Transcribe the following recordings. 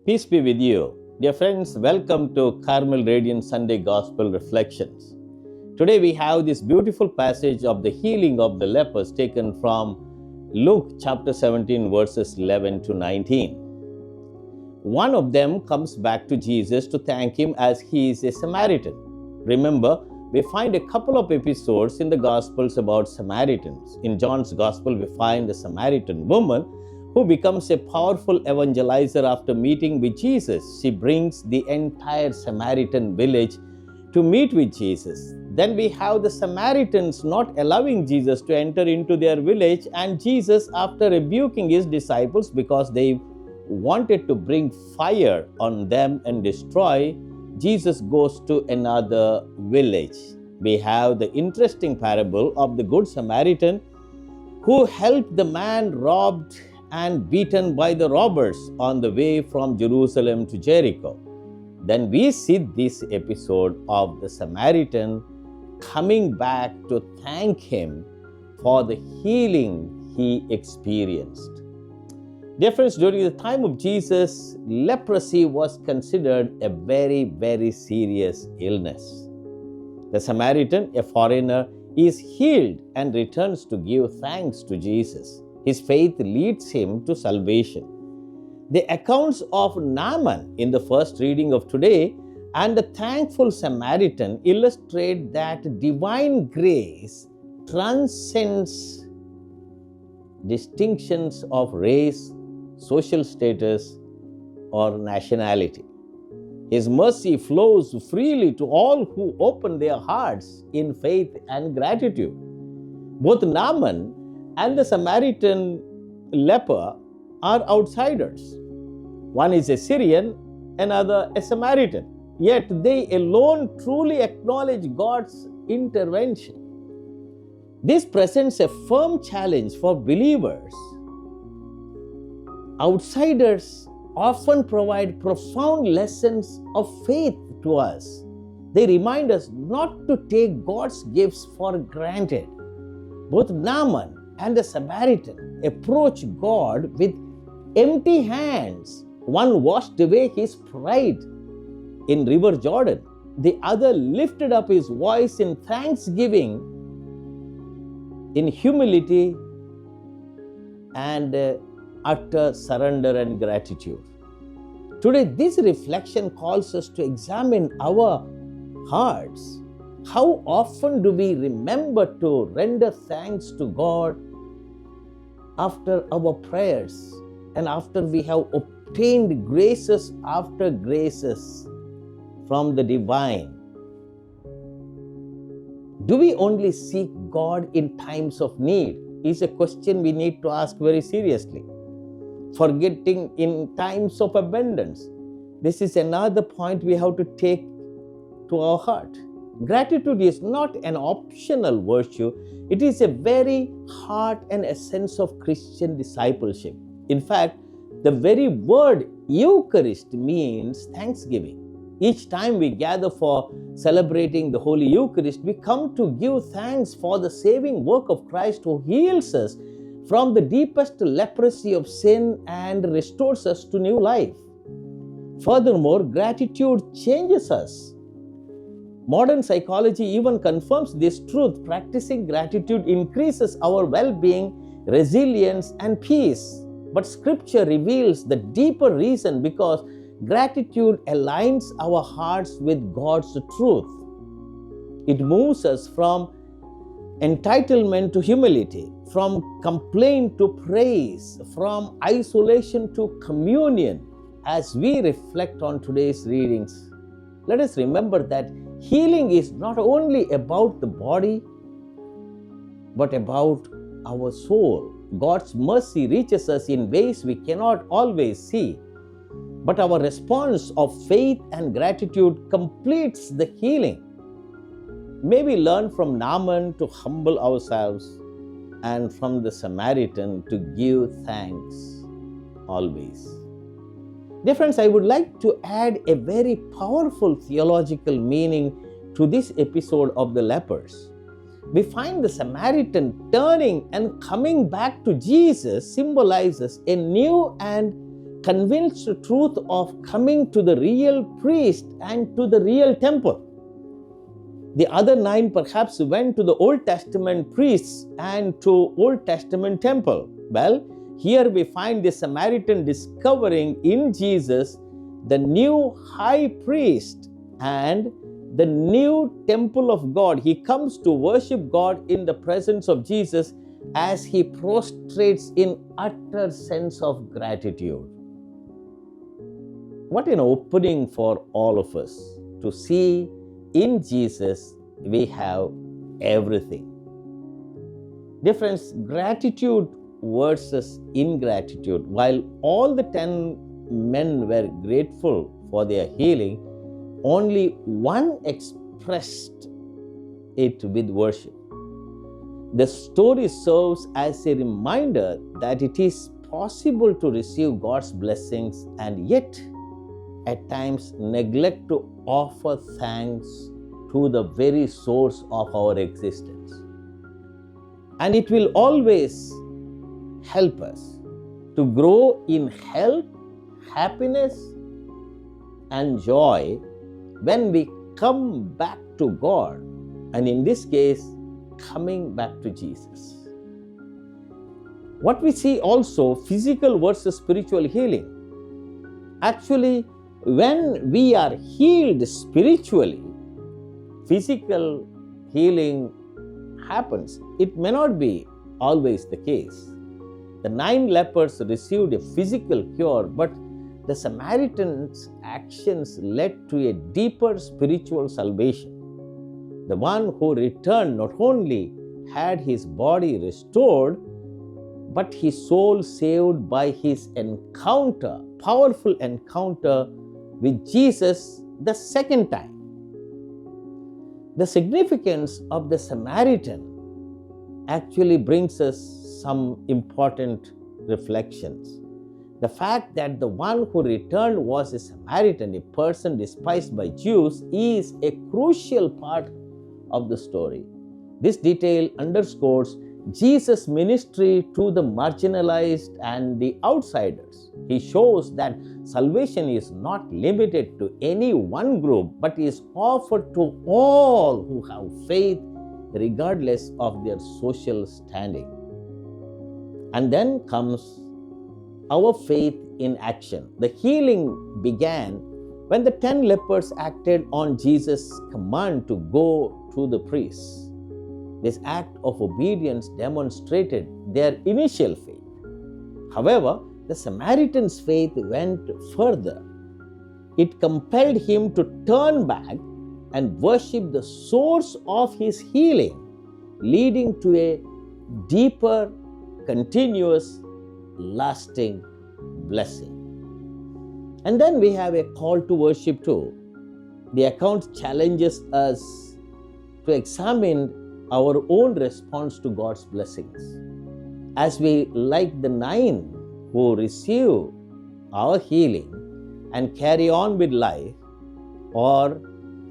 Peace be with you. Dear friends, welcome to Carmel Radiant Sunday Gospel Reflections. Today we have this beautiful passage of the healing of the lepers taken from Luke chapter 17 verses 11 to 19. One of them comes back to Jesus to thank him as he is a Samaritan. Remember, we find a couple of episodes in the Gospels about Samaritans. In John's Gospel, we find the Samaritan woman who becomes a powerful evangelizer after meeting with Jesus. She brings the entire Samaritan village to meet with Jesus. Then we have the Samaritans not allowing Jesus to enter into their village, and Jesus, after rebuking his disciples because they wanted to bring fire on them and destroy, Jesus goes to another village. We have the interesting parable of the Good Samaritan who helped the man robbed and beaten by the robbers on the way from Jerusalem to Jericho. Then we see this episode of the Samaritan coming back to thank him for the healing he experienced. Dear friends, during the time of Jesus, leprosy was considered a very, very serious illness. The Samaritan, a foreigner, is healed and returns to give thanks to Jesus. His faith leads him to salvation. The accounts of Naaman in the first reading of today and the thankful Samaritan illustrate that divine grace transcends distinctions of race, social status, or nationality. His mercy flows freely to all who open their hearts in faith and gratitude. Both Naaman and the Samaritan leper are outsiders. One is a Syrian, another a Samaritan. Yet they alone truly acknowledge God's intervention. This presents a firm challenge for believers. Outsiders often provide profound lessons of faith to us. They remind us not to take God's gifts for granted. Both Naaman and the Samaritan approach God with empty hands. One washed away his pride in River Jordan. The other lifted up his voice in thanksgiving, in humility, and utter surrender and gratitude. Today, this reflection calls us to examine our hearts. How often do we remember to render thanks to God after our prayers and after we have obtained graces after graces from the divine? Do we only seek God in times of need? Is a question we need to ask very seriously. Forgetting in times of abundance. This is another point we have to take to our heart. Gratitude is not an optional virtue. It is a very heart and essence of Christian discipleship. In fact, the very word Eucharist means thanksgiving. Each time we gather for celebrating the Holy Eucharist, we come to give thanks for the saving work of Christ who heals us from the deepest leprosy of sin and restores us to new life. Furthermore, gratitude changes us. Modern psychology even confirms this truth. Practicing gratitude increases our well-being, resilience, and peace. But Scripture reveals the deeper reason, because gratitude aligns our hearts with God's truth. It moves us from entitlement to humility, from complaint to praise, from isolation to communion. As we reflect on today's readings, let us remember that healing is not only about the body, but about our soul. God's mercy reaches us in ways we cannot always see, but our response of faith and gratitude completes the healing. May we learn from Naaman to humble ourselves and from the Samaritan to give thanks always. Dear friends, I would like to add a very powerful theological meaning to this episode of the lepers. We find the Samaritan turning and coming back to Jesus symbolizes a new and convinced the truth of coming to the real priest and to the real temple. The other 9 perhaps went to the Old Testament priests and to Old Testament temple. Well, here we find the Samaritan discovering in Jesus the new high priest and the new temple of God. He comes to worship God in the presence of Jesus as he prostrates in utter sense of gratitude. What an opening for all of us to see in Jesus we have everything. Dear friends, gratitude versus ingratitude. While all the 10 men were grateful for their healing, only one expressed it with worship. The story serves as a reminder that it is possible to receive God's blessings and yet at times neglect to offer thanks to the very source of our existence. And it will always help us to grow in health, happiness, and joy when we come back to God, and in this case, coming back to Jesus. What we see also, physical versus spiritual healing. Actually, when we are healed spiritually, physical healing happens. It may not be always the case. The 9 lepers received a physical cure, but the Samaritan's actions led to a deeper spiritual salvation. The one who returned not only had his body restored, but his soul saved by his encounter, powerful encounter with Jesus the second time. The significance of the Samaritan actually brings us some important reflections. The fact that the one who returned was a Samaritan, a person despised by Jews, is a crucial part of the story. This detail underscores Jesus' ministry to the marginalized and the outsiders. He shows that salvation is not limited to any one group, but is offered to all who have faith, regardless of their social standing. And then comes our faith in action. The healing began when the 10 lepers acted on Jesus' command to go to the priests. This act of obedience demonstrated their initial faith. However, the Samaritan's faith went further. It compelled him to turn back and worship the source of his healing, leading to a deeper, continuous, lasting blessing. And then we have a call to worship too. The account challenges us to examine our own response to God's blessings. As we, like the 9 who receive our healing and carry on with life, or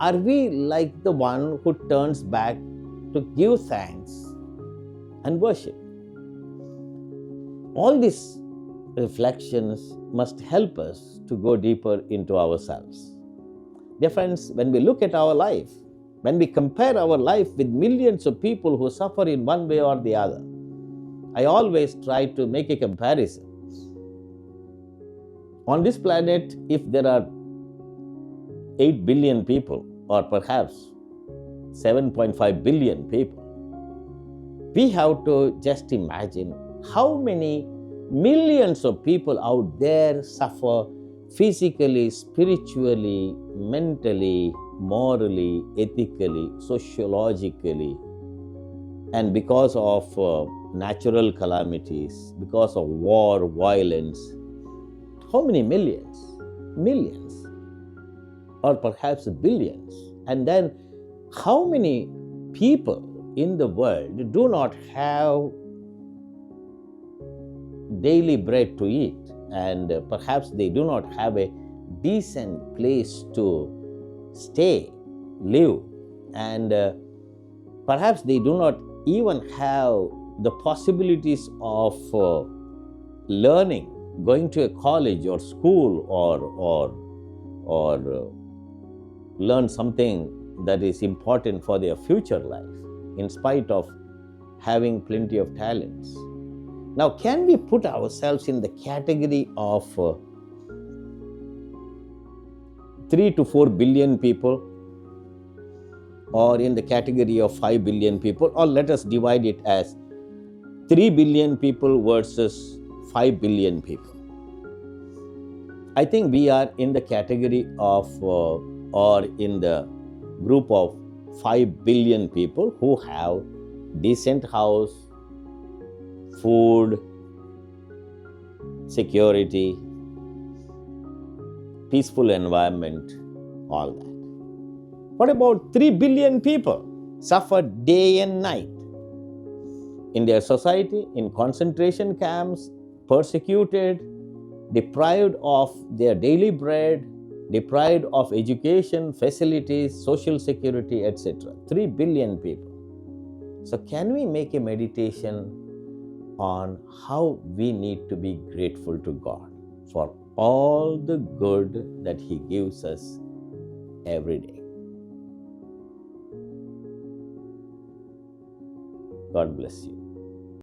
are we like the one who turns back to give thanks and worship? All these reflections must help us to go deeper into ourselves. Dear friends, when we look at our life, when we compare our life with millions of people who suffer in one way or the other, I always try to make a comparison. On this planet, if there are 8 billion people, or perhaps 7.5 billion people, we have to just imagine how many millions of people out there suffer physically, spiritually, mentally, morally, ethically, sociologically, and because of natural calamities, because of war, violence. How many millions? Millions, or perhaps billions. And then how many people in the world do not have daily bread to eat, and perhaps they do not have a decent place to stay, live, and perhaps they do not even have the possibilities of learning going to a college or school or learn something that is important for their future life, in spite of having plenty of talents. Now, can we put ourselves in the category of 3 to 4 billion people, or in the category of 5 billion people, or let us divide it as 3 billion people versus 5 billion people? I think we are in the category of or in the group of 5 billion people who have decent house, food, security, peaceful environment, all that. What about 3 billion people suffer day and night in their society, in concentration camps, persecuted, deprived of their daily bread, deprived of education, facilities, social security, etc. 3 billion people. So can we make a meditation on how we need to be grateful to God for all the good that He gives us every day? God bless you.